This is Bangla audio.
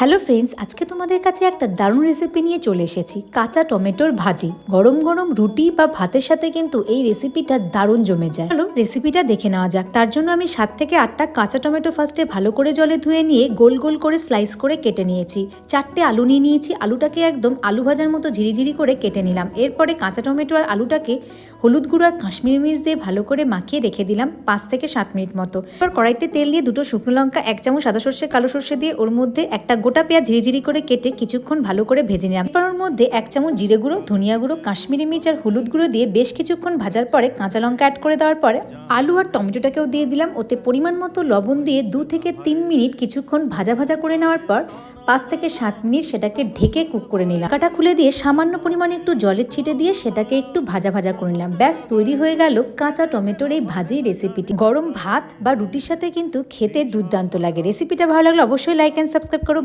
হ্যালো ফ্রেন্ডস, আজকে তোমাদের কাছে একটা দারুণ রেসিপি নিয়ে চলে এসেছি। কাঁচা টমেটোর ভাজি গরম গরম রুটি বা ভাতের সাথে কিন্তু এই রেসিপিটা দারুণ জমে যায়। চলো রেসিপিটা দেখে নেওয়া যাক। তার জন্য আমি 7 থেকে 8টা কাঁচা টমেটো ফার্স্টে ভালো করে জলে ধুয়ে নিয়ে গোল গোল করে স্লাইস করে কেটে নিয়েছি। 4টে আলু নিয়ে নিয়েছি, আলুটাকে একদম আলু ভাজার মতো ঝিরিঝিরি করে কেটে নিলাম। এরপরে কাঁচা টমেটো আর আলুটাকে হলুদ গুঁড়ো আর কাশ্মীরি মির্চ দিয়ে ভালো করে মাখিয়ে রেখে দিলাম 5 থেকে 7 মিনিট মতো। এবার কড়াইতে তেল দিয়ে 2টো শুকনো লঙ্কা, 1 চামচ সাদা সর্ষে কালো সর্ষে দিয়ে ওর মধ্যে একটা গোটা পেঁয়াজ ঝিরিঝিরি করে কেটে কিছুক্ষণ ভালো করে ভেজে নিলাম। এরপর ওর মধ্যে 1 চামচ জিরে গুঁড়ো, ধনিয়া গুঁড়ো, কাশ্মীরি মির্চ আর হলুদ গুঁড়ো দিয়ে বেশ কিছুক্ষণ ভাজার পরে কাঁচা লঙ্কা অ্যাড করে দেওয়ার পরে আলু আর টমেটোটাকেও দিয়ে দিলাম। ওতে পরিমাণ মতো লবণ দিয়ে 2 থেকে 3 মিনিট কিছুক্ষণ ভাজা ভাজা করে নেওয়ার পর 5 থেকে 7 মিনিট সেটাকে ঢেকে কুক করে নিলাম। কাটা খুলে দিয়ে সামান্য পরিমাণে একটু জলের ছিটে দিয়ে সেটাকে একটু ভাজা ভাজা করে নিলাম। ব্যাস তৈরি হয়ে গেল কাঁচা টমেটোর এই ভাজি রেসিপিটি। গরম ভাত বা রুটির সাথে কিন্তু খেতে দুর্দান্ত লাগে। রেসিপিটা ভালো লাগলে অবশ্যই লাইক অ্যান্ড সাবস্ক্রাইব করো।